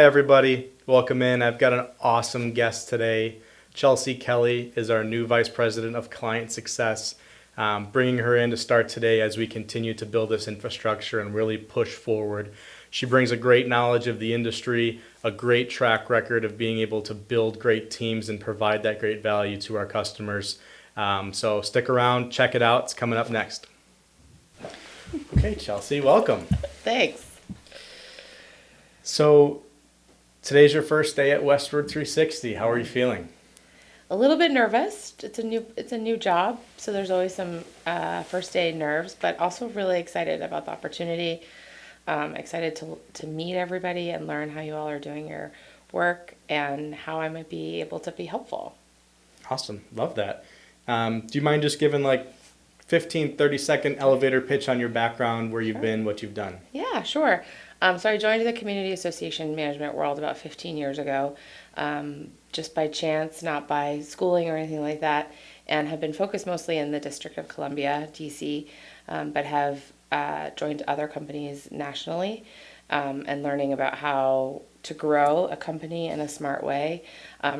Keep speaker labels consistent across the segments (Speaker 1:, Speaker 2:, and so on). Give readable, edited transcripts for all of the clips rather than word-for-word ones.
Speaker 1: Hi, everybody. Welcome in. I've got an awesome guest today. Chelsey Kelly is our new Vice President of Client Success. Bringing her in to start today as we continue to build this infrastructure and really push forward. She brings a great knowledge of the industry, a great track record of being able to build great teams and provide that great value to our customers. So stick around, check it out. It's coming up next. Okay, Chelsey, welcome.
Speaker 2: Thanks.
Speaker 1: So today's your first day at Westward360. How are you feeling?
Speaker 2: A little bit nervous. It's a new job, so there's always some first day nerves, but also really excited about the opportunity. Excited to meet everybody and learn how you all are doing your work and how I might be able to be helpful.
Speaker 1: Awesome. Love that. Do you mind just giving like 15, 30-second elevator pitch on your background, where you've been, what you've done?
Speaker 2: Yeah, sure. So I joined the community association management world about 15 years ago, just by chance, not by schooling or anything like that, and have been focused mostly in the District of Columbia, DC, but have joined other companies nationally and learning about how to grow a company in a smart way,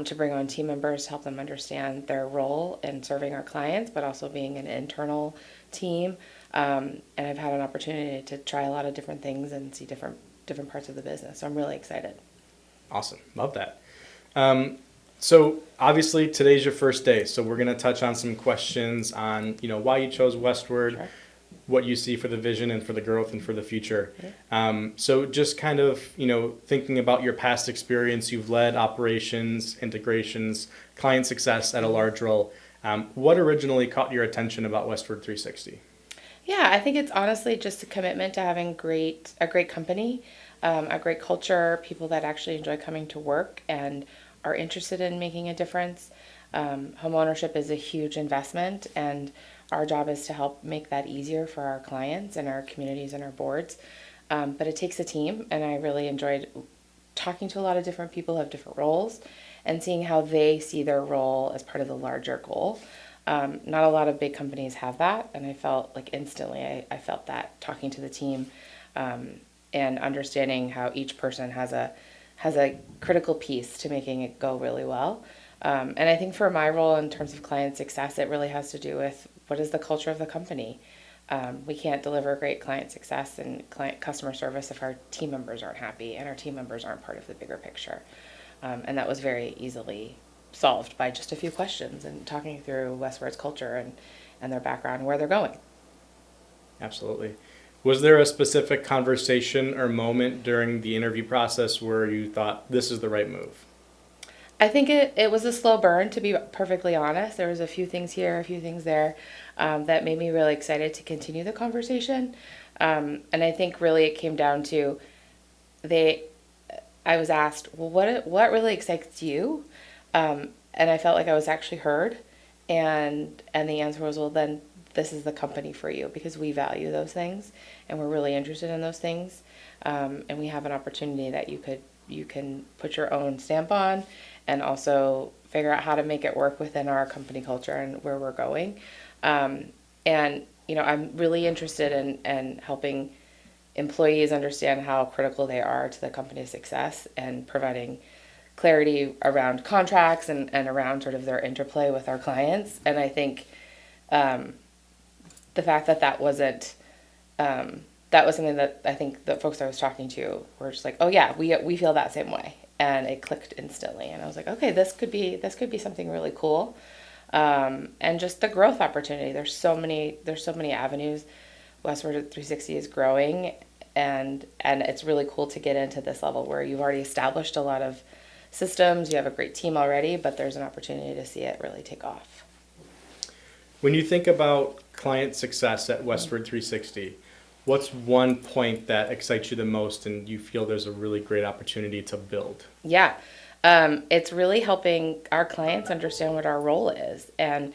Speaker 2: to bring on team members to help them understand their role in serving our clients, but also being an internal team. And I've had an opportunity to try a lot of different things and see different parts of the business. So I'm really excited.
Speaker 1: Awesome. Love that. So obviously today's your first day. So we're going to touch on some questions on, why you chose Westward,
Speaker 2: Sure.
Speaker 1: what you see for the vision and for the growth and for the future.
Speaker 2: Yeah.
Speaker 1: So just kind of, thinking about your past experience, you've led operations, integrations, client success at a large role. What originally caught your attention about Westward360?
Speaker 2: Yeah, I think it's honestly just a commitment to having a great company, a great culture, people that actually enjoy coming to work and are interested in making a difference. Home ownership is a huge investment, and our job is to help make that easier for our clients and our communities and our boards. But it takes a team, and I really enjoyed talking to a lot of different people who have different roles and seeing how they see their role as part of the larger goal. Not a lot of big companies have that, and I felt like instantly I felt that talking to the team and understanding how each person has a critical piece to making it go really well. And I think for my role in terms of client success, it really has to do with what is the culture of the company. We can't deliver great client success and customer service if our team members aren't happy and our team members aren't part of the bigger picture. And that was very easily solved by just a few questions and talking through Westward's culture and their background and where they're going.
Speaker 1: Absolutely. Was there a specific conversation or moment during the interview process where you thought this is the right move?
Speaker 2: I think it was a slow burn, to be perfectly honest. There was a few things here, a few things there that made me really excited to continue the conversation. And I think really it came down to I was asked, well, what really excites you? And I felt like I was actually heard. And the answer was, well, then this is the company for you, because we value those things and we're really interested in those things. And we have an opportunity that you can put your own stamp on and also figure out how to make it work within our company culture and where we're going. And, I'm really interested in helping employees understand how critical they are to the company's success and providing clarity around contracts and around sort of their interplay with our clients. And I think the fact that wasn't that was something that I think the folks I was talking to were just like, oh yeah, we feel that same way, and it clicked instantly. And I was like, okay, this could be something really cool, and just the growth opportunity. There's so many avenues. Westward360 is growing, and it's really cool to get into this level where you've already established a lot of systems. You have a great team already, but there's an opportunity to see it really take off.
Speaker 1: When you think about client success at Westward360, what's one point that excites you the most and you feel there's a really great opportunity to build?
Speaker 2: Yeah, it's really helping our clients understand what our role is, and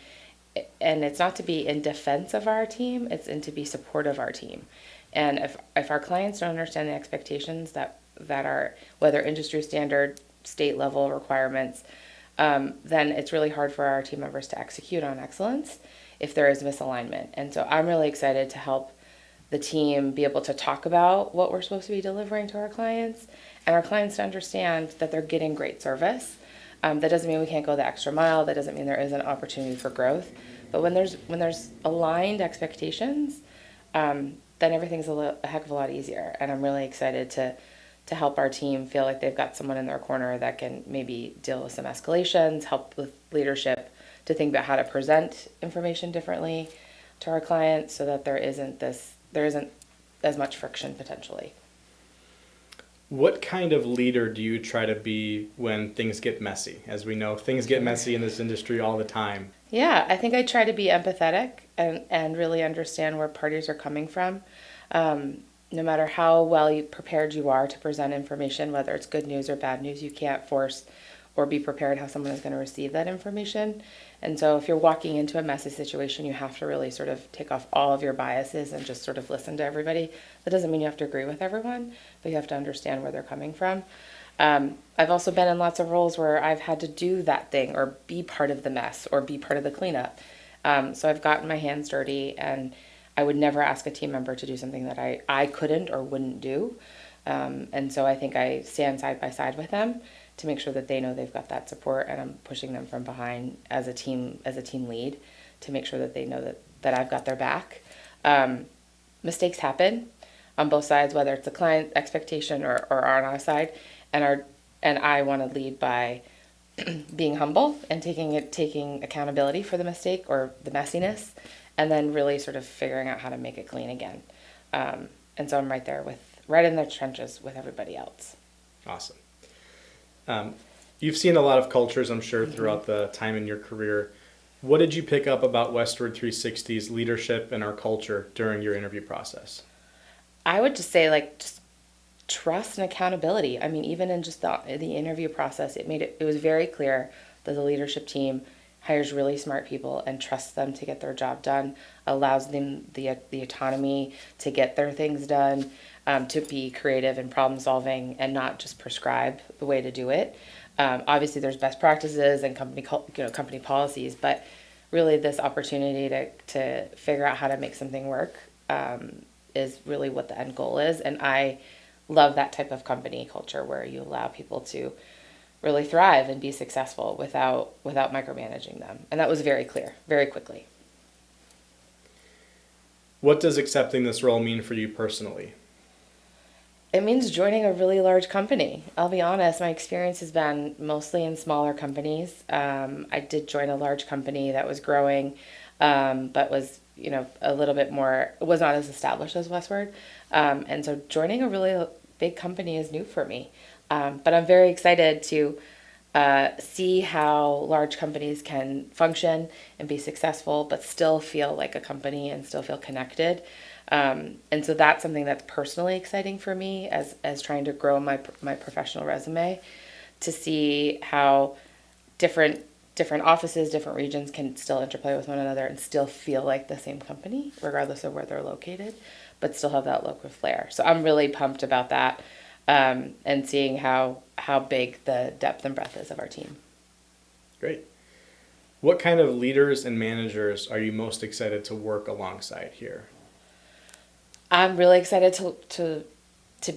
Speaker 2: it's not to be in defense of our team, it's to be supportive of our team. And if our clients don't understand the expectations that are, whether industry standard, state level requirements, then it's really hard for our team members to execute on excellence if there is misalignment. And so I'm really excited to help the team be able to talk about what we're supposed to be delivering to our clients, and our clients to understand that they're getting great service. That doesn't mean we can't go the extra mile. That doesn't mean there isn't opportunity for growth. But when there's aligned expectations, then everything's a heck of a lot easier. And I'm really excited to help our team feel like they've got someone in their corner that can maybe deal with some escalations, help with leadership to think about how to present information differently to our clients, so that there isn't as much friction potentially.
Speaker 1: What kind of leader do you try to be when things get messy? As we know, things get messy in this industry all the time.
Speaker 2: Yeah, I think I try to be empathetic and really understand where parties are coming from. No matter how well prepared you are to present information, whether it's good news or bad news, you can't force or be prepared how someone is going to receive that information. And so if you're walking into a messy situation, you have to really sort of take off all of your biases and just sort of listen to everybody. That doesn't mean you have to agree with everyone, but you have to understand where they're coming from. I've also been in lots of roles where I've had to do that thing or be part of the mess or be part of the cleanup. So I've gotten my hands dirty, and I would never ask a team member to do something that I couldn't or wouldn't do. And so I think I stand side by side with them to make sure that they know they've got that support, and I'm pushing them from behind as a team lead to make sure that they know that I've got their back. Mistakes happen on both sides, whether it's a client expectation or on our side, and I want to lead by being humble and taking accountability for the mistake or the messiness, and then really sort of figuring out how to make it clean again. And so I'm right in the trenches with everybody else.
Speaker 1: Awesome. You've seen a lot of cultures, I'm sure, throughout the time in your career. What did you pick up about Westward360's leadership and our culture during your interview process?
Speaker 2: I would just say, just trust and accountability. I mean, even in just the interview process, it was very clear that the leadership team hires really smart people and trusts them to get their job done, allows them the autonomy to get their things done, to be creative and problem solving, and not just prescribe the way to do it. Obviously, there's best practices and company policies, but really this opportunity to figure out how to make something work is really what the end goal is. And I love that type of company culture where you allow people to really thrive and be successful without micromanaging them. And that was very clear, very quickly.
Speaker 1: What does accepting this role mean for you personally?
Speaker 2: It means joining a really large company. I'll be honest, my experience has been mostly in smaller companies. I did join a large company that was growing, but was, a little bit more, was not as established as Westward. And so joining a really big company is new for me. But I'm very excited to see how large companies can function and be successful, but still feel like a company and still feel connected. And so that's something that's personally exciting for me as trying to grow my professional resume, to see how different offices, different regions can still interplay with one another and still feel like the same company, regardless of where they're located, but still have that local flair. So I'm really pumped about that, and seeing how big the depth and breadth is of our team. Great.
Speaker 1: What kind of leaders and managers are you most excited to work alongside here?
Speaker 2: I'm really excited to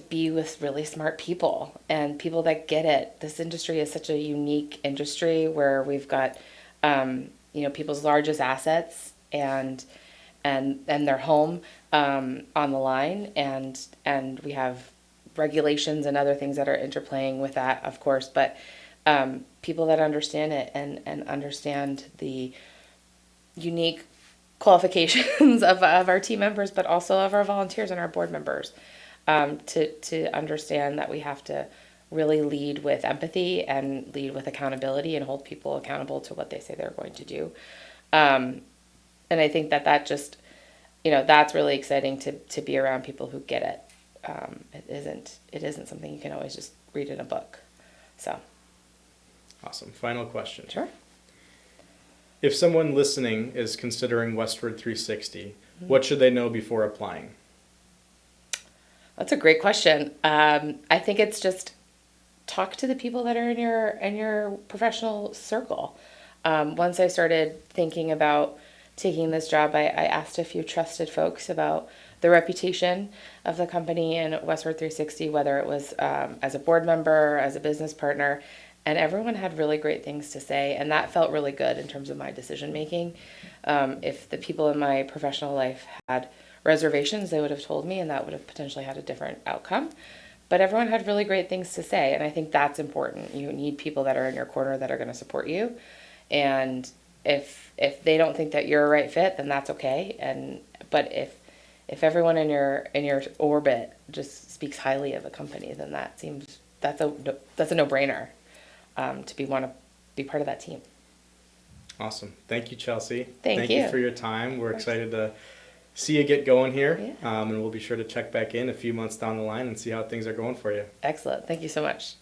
Speaker 2: be with really smart people and people that get it. This industry is such a unique industry where we've got, people's largest assets and their home on the line, and we have regulations and other things that are interplaying with that, of course, but people that understand it and understand the unique qualifications of our team members, but also of our volunteers and our board members, to understand that we have to really lead with empathy and lead with accountability and hold people accountable to what they say they're going to do. And I think that just, that's really exciting to be around people who get it. It isn't something you can always just read in a book. So.
Speaker 1: Awesome. Final question.
Speaker 2: Sure.
Speaker 1: If someone listening is considering Westward360, what should they know before applying?
Speaker 2: That's a great question. I think it's just talk to the people that are in your professional circle. Once I started thinking about taking this job, I asked a few trusted folks about the reputation of the company and Westward360, whether it was as a board member, as a business partner, and everyone had really great things to say, and that felt really good in terms of my decision making. If the people in my professional life had reservations, they would have told me, and that would have potentially had a different outcome. But everyone had really great things to say, and I think that's important. You need people that are in your corner that are going to support you, and if they don't think that you're a right fit, then that's okay. But if everyone in your orbit just speaks highly of a company, then that's a no-brainer to want to be part of that team.
Speaker 1: Awesome. Thank you, Chelsey.
Speaker 2: Thank you.
Speaker 1: For your time. We're excited to see you get going here.
Speaker 2: Yeah.
Speaker 1: And we'll be sure to check back in a few months down the line and see how things are going for you.
Speaker 2: Excellent. Thank you so much.